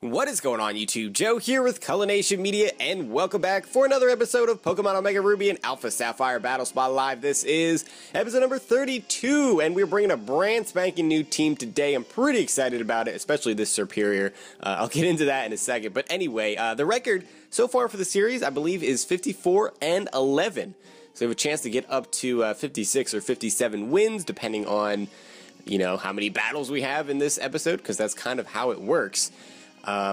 What is going on, YouTube? Joe here with Culination Media, and welcome back for another episode of Pokemon Omega Ruby and Alpha Sapphire Battle Spot Live. This is episode number 32, and we're bringing a brand spanking new team today. I'm pretty excited about it, especially this Superior. I'll get into that in a second. But anyway, the record so far for the series, I believe, is 54-11. So we have a chance to get up to 56 or 57 wins, depending on, you know, how many battles we have in this episode, because that's kind of how it works.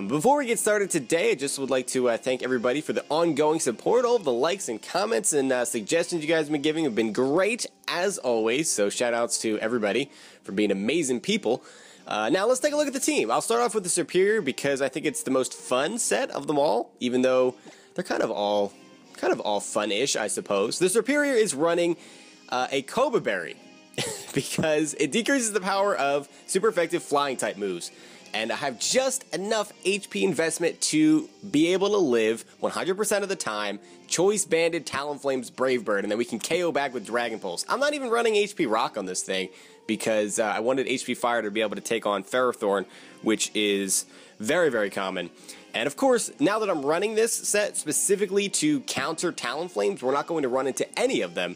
Before we get started today, I just would like to thank everybody for the ongoing support. All of the likes and comments and suggestions you guys have been giving have been great, as always. So shout outs to everybody for being amazing people. Now let's take a look at the team. I'll start off with the Superior because I think it's the most fun set of them all, even though they're kind of all fun-ish, I suppose. The Superior is running a Cobra Berry because it decreases the power of super effective flying type moves. And I have just enough HP investment to be able to live 100% of the time, Choice Banded Talonflame's Brave Bird, and then we can KO back with Dragon Pulse. I'm not even running HP Rock on this thing because I wanted HP Fire to be able to take on Ferrothorn, which is very, very common. And of course, now that I'm running this set specifically to counter Talonflames, we're not going to run into any of them,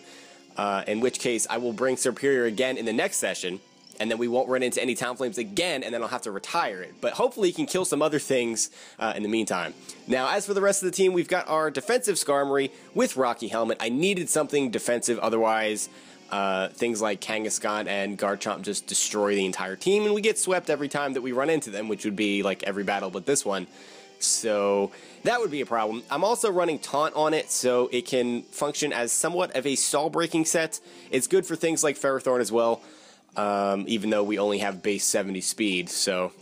in which case I will bring Superior again in the next session. And then we won't run into any Talonflames again, and then I'll have to retire it. But hopefully he can kill some other things in the meantime. Now, as for the rest of the team, we've got our defensive Skarmory with Rocky Helmet. I needed something defensive, otherwise things like Kangaskhan and Garchomp just destroy the entire team, and we get swept every time that we run into them, which would be like every battle but this one. So that would be a problem. I'm also running Taunt on it, so it can function as somewhat of a stall-breaking set. It's good for things like Ferrothorn as well. Even though we only have base 70 speed, so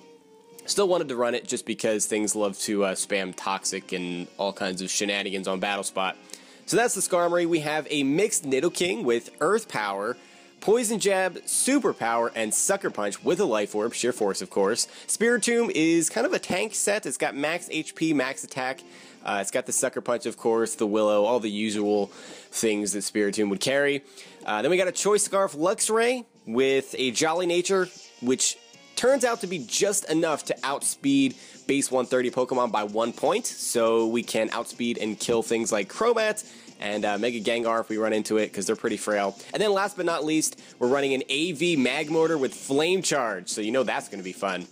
still wanted to run it just because things love to spam Toxic and all kinds of shenanigans on Battle Spot. So that's the Skarmory. We have a mixed Nidoking with Earth Power, Poison Jab, Super Power, and Sucker Punch with a Life Orb, Sheer Force of course. Spiritomb is kind of a tank set. It's got max HP, max attack. It's got the Sucker Punch, of course, the Willow, all the usual things that Spiritomb would carry. Then we got a Choice Scarf Luxray with a Jolly Nature, which turns out to be just enough to outspeed base 130 Pokemon by 1 point, so we can outspeed and kill things like Crobat and Mega Gengar if we run into it, because they're pretty frail. And then last but not least, we're running an AV Magmortar with Flame Charge, so you know that's going to be fun.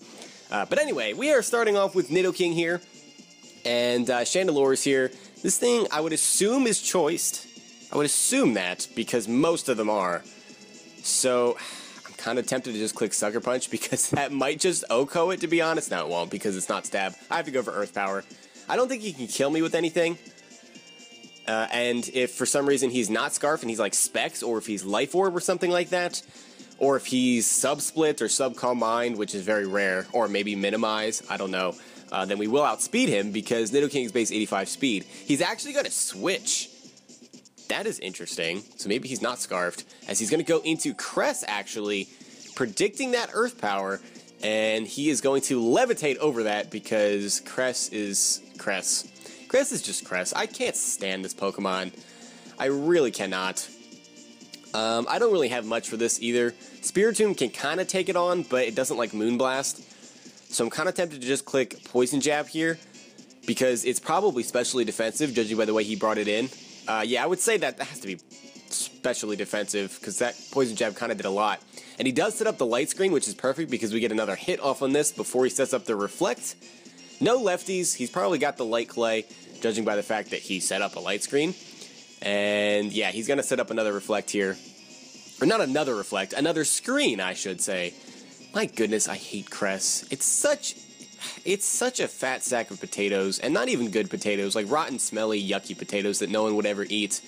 But anyway, we are starting off with Nidoking here, and Chandelure is here. This thing, I would assume, is choiced. I would assume that, because most of them are. So, I'm kind of tempted to just click Sucker Punch, because that might just OHKO it, to be honest. No, it won't, because it's not Stab. I have to go for Earth Power. I don't think he can kill me with anything. And if for some reason he's not Scarf and he's like Specs, or if he's Life Orb or something like that, or if he's Sub-Split or Sub-Calm Mind, which is very rare, or maybe Minimize, I don't know, then we will outspeed him, because Nidoking's base 85 speed. He's actually going to switch. That is interesting. So maybe he's not Scarfed, as he's going to go into Cress, actually, predicting that Earth Power, and he is going to levitate over that because Cress is Cress. Cress is just Cress. I can't stand this Pokemon. I really cannot. I don't really have much for this either. Spiritomb can kind of take it on, but it doesn't like Moonblast. So I'm kind of tempted to just click Poison Jab here, because it's probably specially defensive, judging by the way he brought it in. Yeah, I would say that has to be specially defensive, because that Poison Jab kind of did a lot. And he does set up the Light Screen, which is perfect, because we get another hit off on this before he sets up the Reflect. No lefties. He's probably got the Light Clay, judging by the fact that he set up a Light Screen. And yeah, he's going to set up another Reflect here. Or not another Reflect, another Screen, I should say. My goodness, I hate Cress. It's such a fat sack of potatoes, and not even good potatoes, like rotten, smelly, yucky potatoes that no one would ever eat.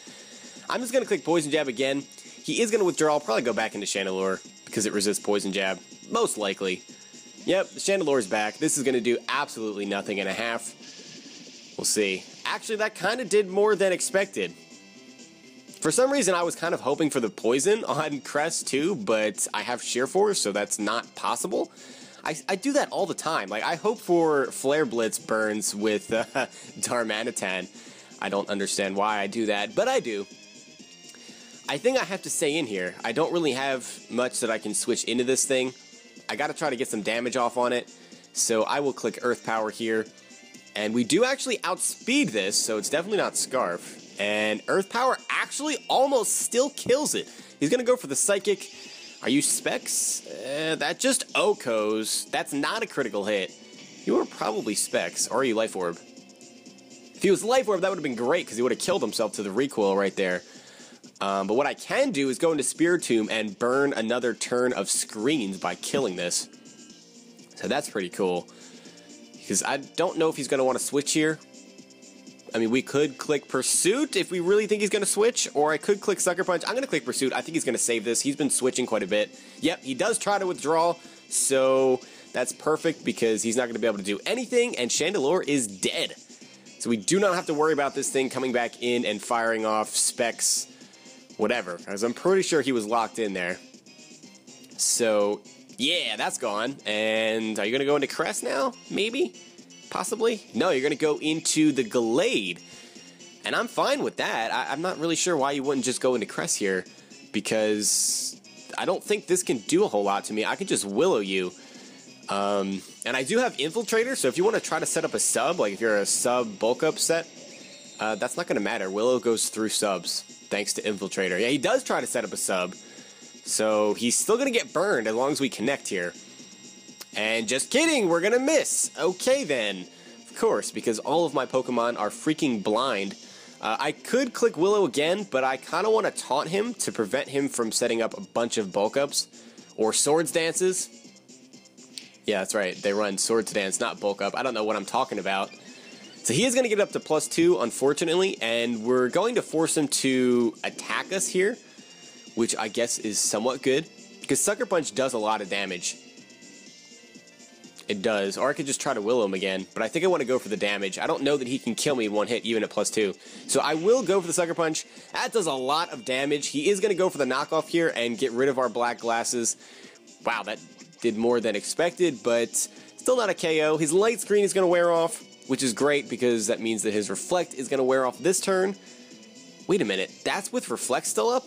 I'm just going to click Poison Jab again. He is going to withdraw. I'll probably go back into Chandelure, because it resists Poison Jab. Most likely. Yep, Chandelure's back. This is going to do absolutely nothing and a half. We'll see. Actually, that kind of did more than expected. For some reason, I was kind of hoping for the poison on Cress too, but I have Sheer Force, so that's not possible. I do that all the time. Like, I hope for Flare Blitz burns with Darmanitan. I don't understand why I do that, but I do. I think I have to stay in here. I don't really have much that I can switch into this thing. I gotta try to get some damage off on it. So I will click Earth Power here. And we do actually outspeed this, so it's definitely not Scarf. And Earth Power actually almost still kills it. He's going to go for the Psychic. Are you Specs? That just OHKOs. That's not a critical hit. You are probably Specs, or are you Life Orb? If he was Life Orb, that would have been great, because he would have killed himself to the recoil right there. But what I can do is go into Spiritomb and burn another turn of screens by killing this. So that's pretty cool. Because I don't know if he's going to want to switch here. I mean, we could click Pursuit if we really think he's going to switch, or I could click Sucker Punch. I'm going to click Pursuit. I think he's going to save this. He's been switching quite a bit. Yep, he does try to withdraw, so that's perfect because he's not going to be able to do anything, and Chandelure is dead. So we do not have to worry about this thing coming back in and firing off Specs, whatever, because I'm pretty sure he was locked in there. So, yeah, that's gone. And are you going to go into Crest now? Maybe? Possibly? No, you're going to go into the Gallade. And I'm fine with that. I'm not really sure why you wouldn't just go into Crest here, because I don't think this can do a whole lot to me. I can just Willow you. And I do have Infiltrator, so if you want to try to set up a sub, like if you're a sub bulk up set, that's not going to matter. Willow goes through subs, thanks to Infiltrator. Yeah, he does try to set up a sub, so he's still going to get burned as long as we connect here. And just kidding, we're going to miss. Okay then, of course, because all of my Pokemon are freaking blind. I could click Willow again, but I kind of want to taunt him to prevent him from setting up a bunch of bulk ups or Swords Dances. Yeah, that's right. They run Swords Dance, not bulk up. I don't know what I'm talking about. So he is going to get up to +2, unfortunately, and we're going to force him to attack us here, which I guess is somewhat good, because Sucker Punch does a lot of damage. It does, or I could just try to Willow him again, but I think I want to go for the damage. I don't know that he can kill me in one hit, even at +2. So I will go for the Sucker Punch. That does a lot of damage. He is going to go for the knockoff here and get rid of our black glasses. Wow, that did more than expected, but still not a KO. His Light Screen is going to wear off, which is great because that means that his Reflect is going to wear off this turn. Wait a minute, that's with Reflect still up?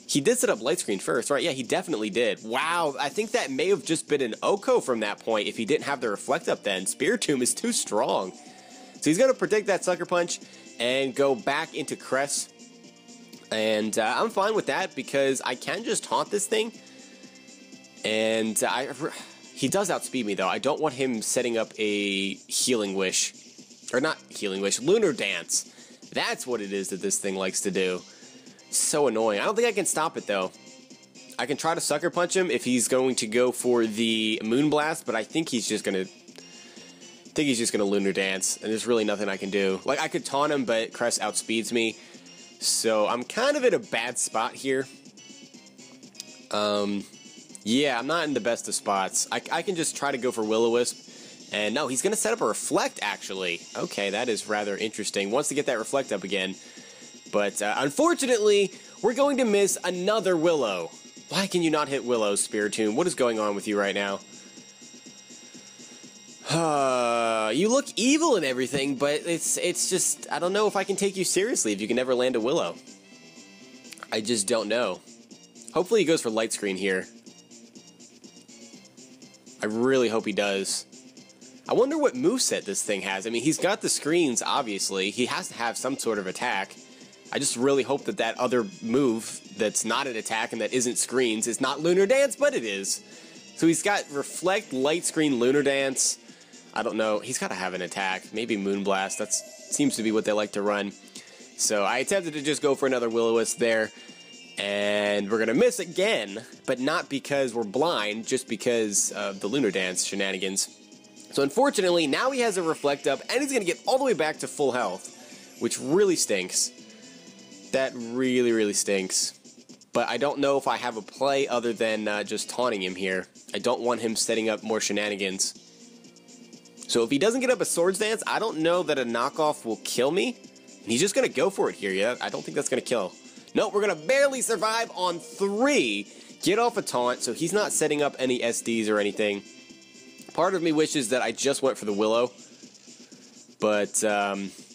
He did set up Light Screen first, right? Yeah, he definitely did. Wow, I think that may have just been an OHKO from that point if he didn't have the Reflect up then. Spiritomb is too strong. So he's going to predict that Sucker Punch and go back into Crest. And I'm fine with that because I can just taunt this thing. And he does outspeed me, though. I don't want him setting up a Healing Wish. Or not Healing Wish, Lunar Dance. That's what it is that this thing likes to do. So annoying. I don't think I can stop it, though. I can try to Sucker Punch him if he's going to go for the Moonblast, but I think he's just going to Lunar Dance, and there's really nothing I can do. Like, I could taunt him, but Crest outspeeds me. So I'm kind of in a bad spot here. Yeah, I'm not in the best of spots. I can just try to go for Will-O-Wisp. And no, he's going to set up a Reflect, actually. Okay, that is rather interesting. Wants to get that Reflect up again. But unfortunately, we're going to miss another Willow. Why can you not hit Willow, Spiritomb? What is going on with you right now? You look evil and everything, but it's just... I don't know if I can take you seriously if you can never land a Willow. I just don't know. Hopefully he goes for Light Screen here. I really hope he does. I wonder what moveset this thing has. I mean, he's got the screens, obviously. He has to have some sort of attack. I just really hope that that other move that's not an attack and that isn't screens is not Lunar Dance, but it is. So he's got Reflect, Light Screen, Lunar Dance. I don't know. He's got to have an attack. Maybe Moonblast. That seems to be what they like to run. So I attempted to just go for another Will-O-Wisp there. And we're going to miss again, but not because we're blind, just because of the Lunar Dance shenanigans. So unfortunately, now he has a Reflect up, and he's going to get all the way back to full health, which really stinks. That really, really stinks. But I don't know if I have a play other than just taunting him here. I don't want him setting up more shenanigans. So if he doesn't get up a Swords Dance, I don't know that a knockoff will kill me. And he's just going to go for it here, yeah? I don't think that's going to kill. No, we're going to barely survive on 3. Get off a taunt, so he's not setting up any SDs or anything. Part of me wishes that I just went for the Willow. But,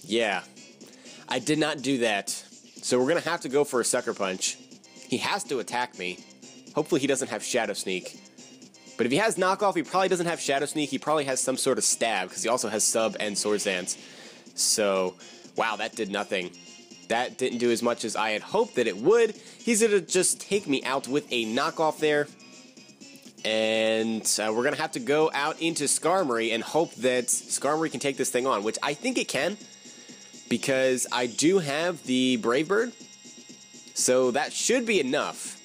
yeah. I did not do that. So we're going to have to go for a Sucker Punch. He has to attack me. Hopefully he doesn't have Shadow Sneak. But if he has knockoff, he probably doesn't have Shadow Sneak. He probably has some sort of stab, because he also has sub and Swords Dance. So, wow, that did nothing. That didn't do as much as I had hoped that it would. He's going to just take me out with a knockoff there. And we're going to have to go out into Skarmory and hope that Skarmory can take this thing on, which I think it can, because I do have the Brave Bird. So that should be enough,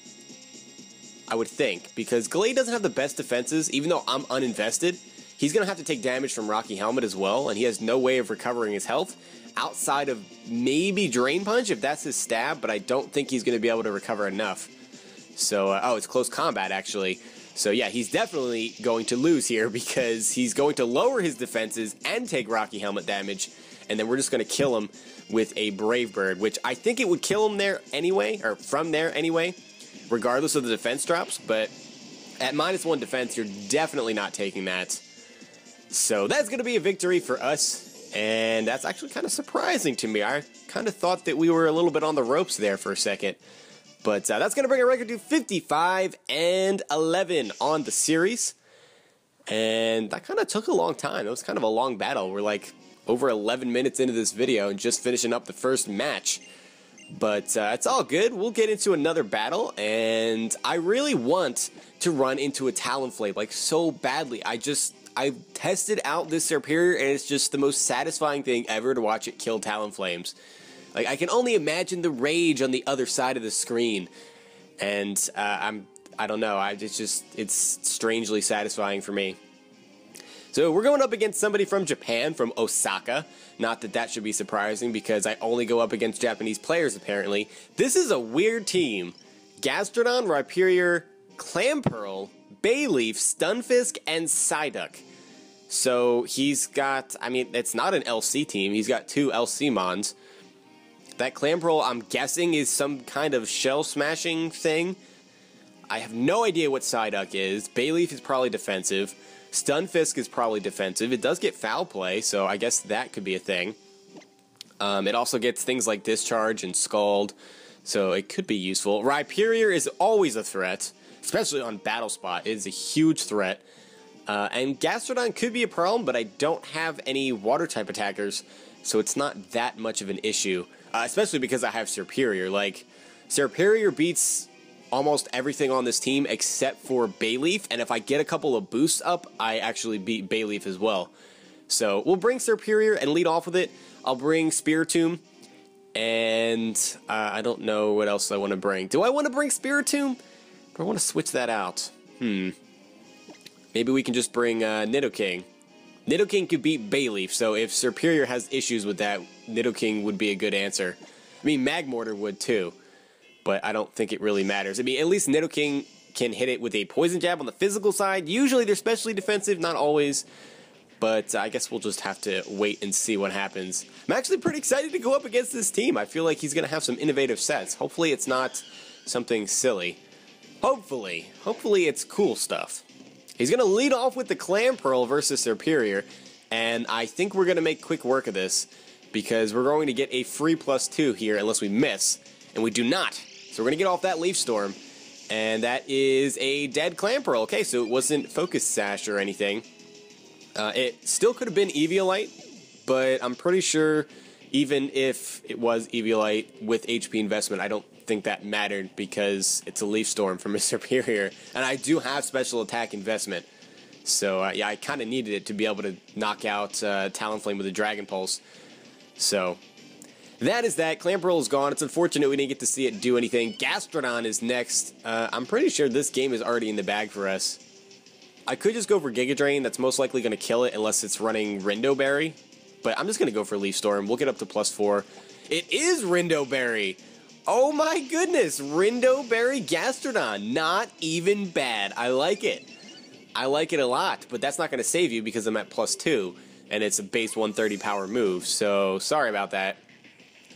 I would think, because Glade doesn't have the best defenses. Even though I'm uninvested, he's going to have to take damage from Rocky Helmet as well, and he has no way of recovering his health outside of maybe Drain Punch if that's his stab, but I don't think he's going to be able to recover enough. So, oh, it's close combat, actually. So, yeah, he's definitely going to lose here because he's going to lower his defenses and take Rocky Helmet damage, and then we're just going to kill him with a Brave Bird, which I think it would kill him there anyway, or from there anyway, regardless of the defense drops, but at -1 defense, you're definitely not taking that. So that's going to be a victory for us, and that's actually kind of surprising to me. I kind of thought that we were a little bit on the ropes there for a second. But that's going to bring our record to 55-11 on the series. And that kind of took a long time. It was kind of a long battle. We're like over 11 minutes into this video and just finishing up the first match. But it's all good. We'll get into another battle. And I really want to run into a Talonflame, like so badly. I've tested out this Serperior, and it's just the most satisfying thing ever to watch it kill Talonflames. Like, I can only imagine the rage on the other side of the screen, and I don't know, it's strangely satisfying for me. So we're going up against somebody from Japan, from Osaka. Not that that should be surprising, because I only go up against Japanese players, apparently. This is a weird team. Gastrodon, Rhyperior, Clamperl, Bayleaf, Stunfisk, and Psyduck. So he's got, I mean, it's not an LC team, he's got 2 LC Mons. That Clamperl, I'm guessing, is some kind of shell-smashing thing. I have no idea what Psyduck is. Bayleaf is probably defensive. Stunfisk is probably defensive. It does get Foul Play, so I guess that could be a thing. It also gets things like Discharge and Scald, so it could be useful. Rhyperior is always a threat, especially on Battle Spot. It is a huge threat. And Gastrodon could be a problem, but I don't have any Water-type attackers, so it's not that much of an issue. Especially because I have Serperior. Like, Serperior beats almost everything on this team except for Bayleaf, and if I get a couple of boosts up, I actually beat Bayleaf as well. So we'll bring Serperior and lead off with it. I'll bring Spiritomb, and I don't know what else I want to bring. Do I want to bring Spiritomb? Or I want to switch that out? Maybe we can just bring Nidoking. Nidoking could beat Bayleaf, so if Serperior has issues with that, Nidoking would be a good answer. I mean, Magmortar would too, but I don't think it really matters. I mean, at least Nidoking can hit it with a Poison Jab on the physical side. Usually they're specially defensive, not always, but I guess we'll just have to wait and see what happens. I'm actually pretty excited to go up against this team. I feel like he's going to have some innovative sets. Hopefully it's not something silly. Hopefully it's cool stuff. He's going to lead off with the Clamperl versus Serperior, and I think we're going to make quick work of this, because we're going to get a free +2 here unless we miss, and we do not. So we're going to get off that Leaf Storm, and that is a dead Clamperl. Okay, so it wasn't Focus Sash or anything. It still could have been Eviolite, but I'm pretty sure even if it was Eviolite with HP investment, I don't think that mattered because it's a Leaf Storm from a Serperior, and I do have special attack investment. So yeah, I kind of needed it to be able to knock out Talonflame with a Dragon Pulse. So that is that. Clamperl is gone. It's unfortunate we didn't get to see it do anything. Gastrodon is next. I'm pretty sure this game is already in the bag for us. I could just go for Giga Drain. That's most likely going to kill it unless it's running Rindo Berry. But I'm just going to go for Leaf Storm. We'll get up to +4. It is Rindo Berry. Oh my goodness. Rindo Berry Gastrodon. Not even bad. I like it. I like it a lot. But that's not going to save you because I'm at +2. And it's a base 130 power move. So sorry about that.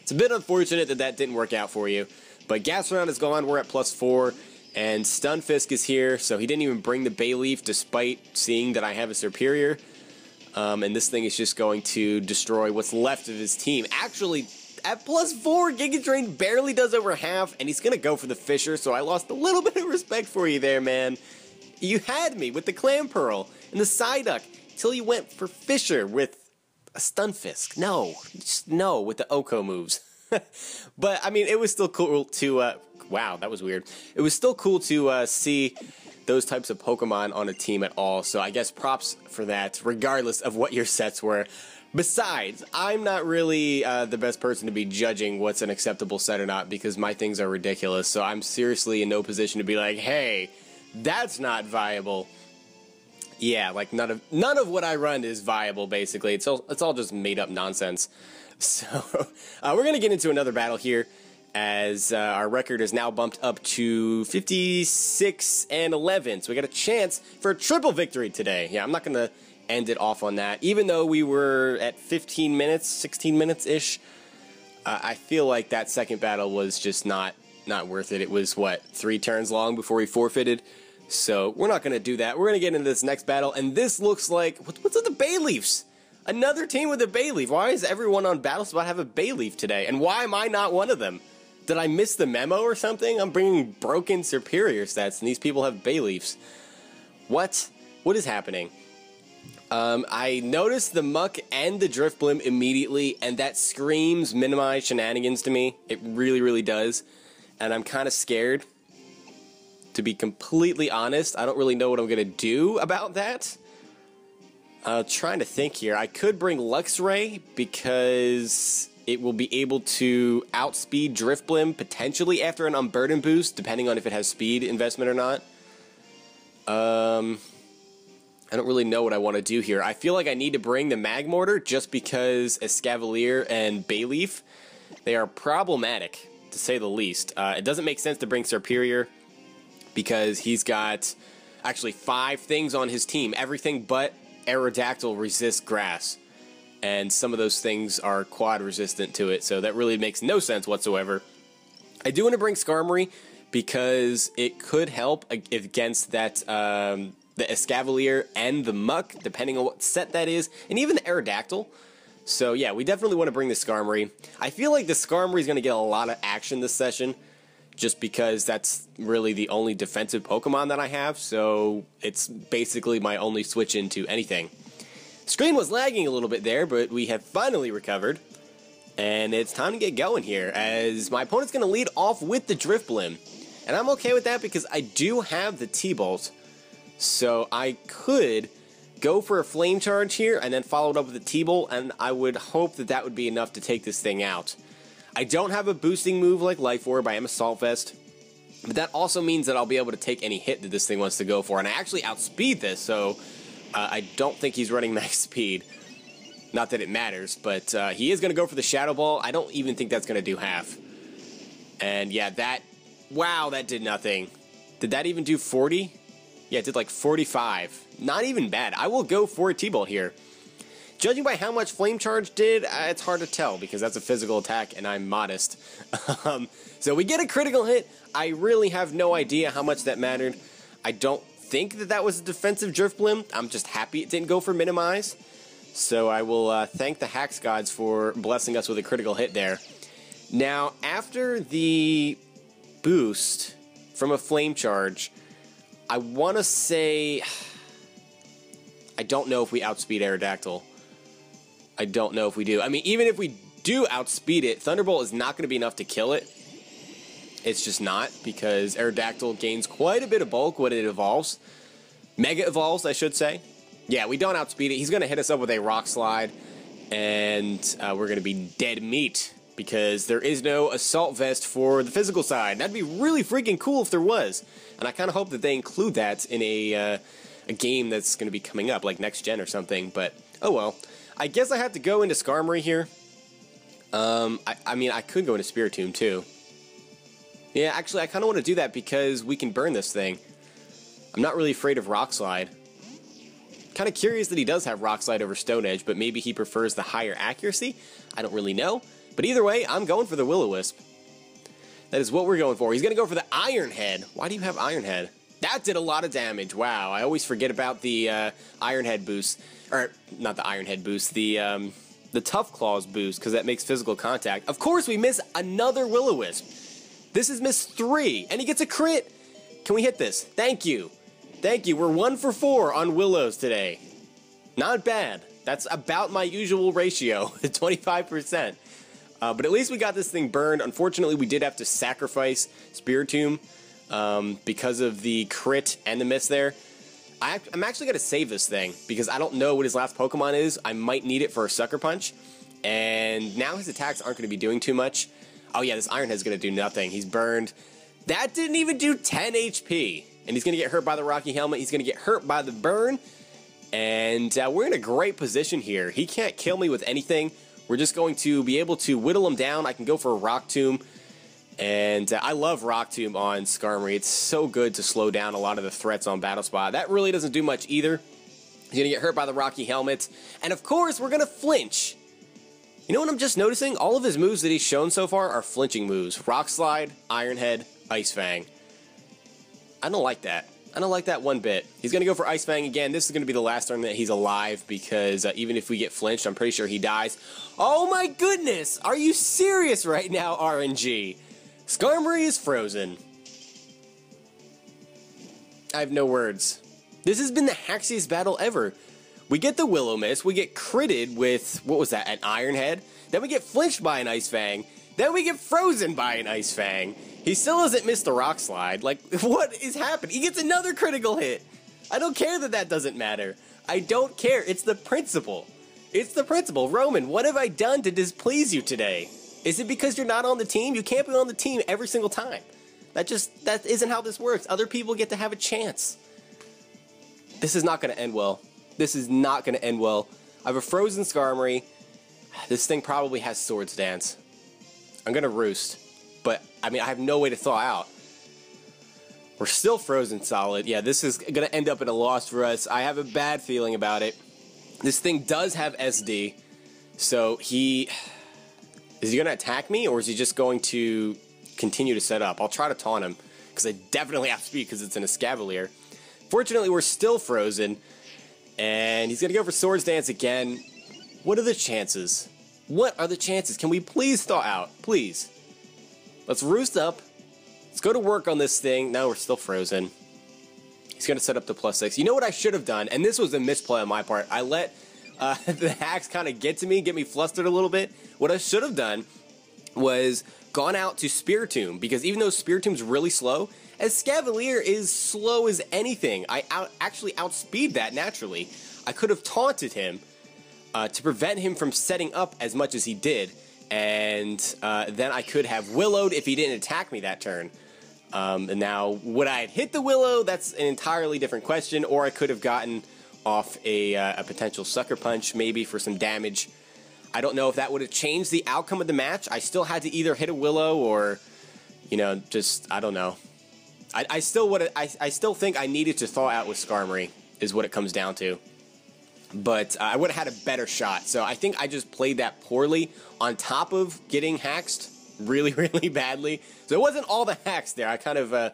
It's a bit unfortunate that that didn't work out for you. But Gastrodon is gone. We're at +4. And Stunfisk is here. So he didn't even bring the Bayleaf despite seeing that I have a Serperior. And this thing is just going to destroy what's left of his team. Actually, at +4, Giga Drain barely does over half, and he's going to go for the Fissure, so I lost a little bit of respect for you there, man. You had me with the Clam Pearl and the Psyduck till you went for Fisher with a Stunfisk. No, just no with the Oko moves. But, I mean, it was still cool to, wow, that was weird. It was still cool to see those types of Pokemon on a team at all, so I guess props for that, regardless of what your sets were. Besides, I'm not really the best person to be judging what's an acceptable set or not, because my things are ridiculous, so I'm seriously in no position to be like, hey, that's not viable. Yeah, like none of what I run is viable, basically. It's all just made-up nonsense. So, we're going to get into another battle here, as our record is now bumped up to 56-11, so we got a chance for a triple victory today. Yeah, I'm not going to end it off on that. Even though we were at 15 minutes, 16 minutes-ish, I feel like that second battle was just not worth it. It was, what, 3 turns long before we forfeited? So, we're not going to do that. We're going to get into this next battle, and this looks like... What's with the Bayleafs? Another team with a Bayleaf. Why does everyone on BattleSpot have a Bayleaf today? And why am I not one of them? Did I miss the memo or something? I'm bringing broken superior stats, and these people have Bayleafs. What? What is happening? I noticed the Muck and the Drifblim immediately, and that screams minimize shenanigans to me. It really, really does. And I'm kind of scared. To be completely honest, I don't really know what I'm going to do about that. Trying to think here. I could bring Luxray because it will be able to outspeed Drifblim potentially after an Unburden boost, depending on if it has speed investment or not. I don't really know what I want to do here. I feel like I need to bring the Magmortar just because Escavalier and Bayleaf, they are problematic, to say the least. It doesn't make sense to bring Superior because he's got actually 5 things on his team. Everything but Aerodactyl resists grass. And some of those things are quad resistant to it, so that really makes no sense whatsoever. I do want to bring Skarmory because it could help against that... the Escavalier and the Muck, depending on what set that is, and even the Aerodactyl. So yeah, we definitely want to bring the Skarmory. I feel like the Skarmory is going to get a lot of action this session, just because that's really the only defensive Pokemon that I have, so it's basically my only switch into anything. Screen was lagging a little bit there, but we have finally recovered, and it's time to get going here, as my opponent's going to lead off with the Drifblim. And I'm okay with that because I do have the T-Bolt. So I could go for a Flame Charge here and then follow it up with a T-Bolt, and I would hope that that would be enough to take this thing out. I don't have a boosting move like Life Orb, I am Assault Vest, but that also means that I'll be able to take any hit that this thing wants to go for, and I actually outspeed this, so I don't think he's running max speed. Not that it matters, but he is going to go for the Shadow Ball. I don't even think that's going to do half. And yeah, that... Wow, that did nothing. Did that even do 40? Yeah, it did like 45. Not even bad. I will go for a T-Bolt here. Judging by how much Flame Charge did, it's hard to tell because that's a physical attack and I'm modest. So we get a critical hit. I really have no idea how much that mattered. I don't think that that was a defensive Drifblim. I'm just happy it didn't go for Minimize. So I will thank the Hax Gods for blessing us with a critical hit there. Now, after the boost from a Flame Charge, I want to say... I don't know if we outspeed Aerodactyl. I don't know if we do. I mean, even if we do outspeed it, Thunderbolt is not going to be enough to kill it. It's just not, because Aerodactyl gains quite a bit of bulk when it evolves. Mega evolves, I should say. Yeah, we don't outspeed it. He's going to hit us up with a Rock Slide, and we're going to be dead meat, because there is no Assault Vest for the physical side. That'd be really freaking cool if there was. And I kind of hope that they include that in a game that's going to be coming up, like next gen or something, but oh well. I guess I have to go into Skarmory here. I mean, I could go into Spiritomb too. Yeah, actually, I kind of want to do that because we can burn this thing. I'm not really afraid of Rock Slide. Kind of curious that he does have Rock Slide over Stone Edge, but maybe he prefers the higher accuracy. I don't really know. But either way, I'm going for the Will-O-Wisp. That is what we're going for. He's going to go for the Iron Head. Why do you have Iron Head? That did a lot of damage. Wow, I always forget about the Iron Head boost. Or, not the Iron Head boost, the Tough Claws boost, because that makes physical contact. Of course, we miss another Will-O-Wisp. This is miss 3, and he gets a crit. Can we hit this? Thank you. Thank you. We're 1 for 4 on Willows today. Not bad. That's about my usual ratio, 25%. But at least we got this thing burned. Unfortunately, we did have to sacrifice Spiritomb because of the crit and the miss there. I'm actually going to save this thing because I don't know what his last Pokemon is. I might need it for a Sucker Punch. And now his attacks aren't going to be doing too much. Oh yeah, this Iron Head's going to do nothing. He's burned. That didn't even do 10 HP. And he's going to get hurt by the Rocky Helmet. He's going to get hurt by the burn. And we're in a great position here. He can't kill me with anything. We're just going to be able to whittle him down. I can go for a Rock Tomb. And I love Rock Tomb on Skarmory. It's so good to slow down a lot of the threats on Battle Spot. That really doesn't do much either. He's going to get hurt by the Rocky Helmet. And of course, we're going to flinch. You know what I'm just noticing? All of his moves that he's shown so far are flinching moves. Rock Slide, Iron Head, Ice Fang. I don't like that. I don't like that one bit. He's going to go for Ice Fang again. This is going to be the last turn that he's alive because even if we get flinched, I'm pretty sure he dies. Oh my goodness! Are you serious right now, RNG? Skarmory is frozen. I have no words. This has been the haxiest battle ever. We get the Will-O-Wisp, we get critted with, what was that, an Iron Head? Then we get flinched by an Ice Fang. Then we get frozen by an Ice Fang. He still hasn't missed the Rock Slide. Like, what is happening? He gets another critical hit. I don't care that that doesn't matter. I don't care. It's the principle. It's the principle. Roman, what have I done to displease you today? Is it because you're not on the team? You can't be on the team every single time. That isn't how this works. Other people get to have a chance. This is not going to end well. This is not going to end well. I have a frozen Skarmory. This thing probably has Swords Dance. I'm going to Roost. But, I mean, I have no way to thaw out. We're still frozen solid. Yeah, this is going to end up in a loss for us. I have a bad feeling about it. This thing does have SD. So, is he going to attack me? Or is he just going to continue to set up? I'll try to taunt him. Because I definitely have speed because it's in a Escavalier. Fortunately, we're still frozen. And he's going to go for Swords Dance again. What are the chances? What are the chances? Can we please thaw out? Please. Let's roost up. Let's go to work on this thing. No, we're still frozen. He's going to set up the +6. You know what I should have done? And this was a misplay on my part. I let the hacks kind of get to me, get me flustered a little bit. What I should have done was gone out to Spiritomb. Because even though Spiritomb's really slow, Escavalier is slow as anything. I actually outspeed that naturally. I could have taunted him to prevent him from setting up as much as he did. And then I could have Willowed if he didn't attack me that turn. And now, would I have hit the Willow? That's an entirely different question. Or I could have gotten off a potential Sucker Punch, maybe for some damage. I don't know if that would have changed the outcome of the match. I still had to either hit a Willow or, you know, just, I don't know. I still think I needed to thaw out with Skarmory, is what it comes down to. But I would have had a better shot. So I think I just played that poorly on top of getting haxed really, really badly. So it wasn't all the hacks there. I kind of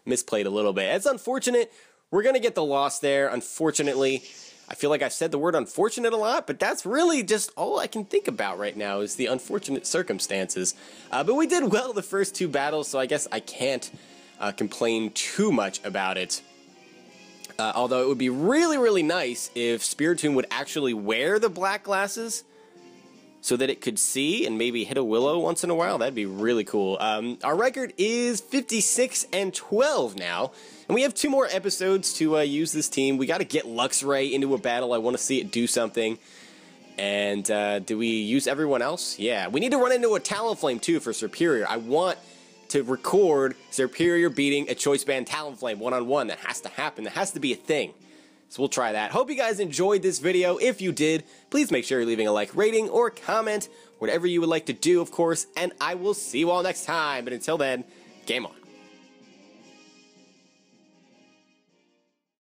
misplayed a little bit. It's unfortunate. We're going to get the loss there, unfortunately. I feel like I've said the word unfortunate a lot, but that's really just all I can think about right now is the unfortunate circumstances. But we did well the first two battles, so I guess I can't complain too much about it. Although it would be really, really nice if Spiritomb would actually wear the black glasses so that it could see and maybe hit a Willow once in a while. That'd be really cool. Our record is 56-12 now, and we have 2 more episodes to use this team. We got to get Luxray into a battle. I want to see it do something. And do we use everyone else? Yeah, we need to run into a Talonflame too for Superior. I want to record Superior beating a Choice Band Talonflame one-on-one. That has to happen. That has to be a thing. So we'll try that. Hope you guys enjoyed this video. If you did, please make sure you're leaving a like, rating, or comment, whatever you would like to do, of course, and I will see you all next time. But until then, game on.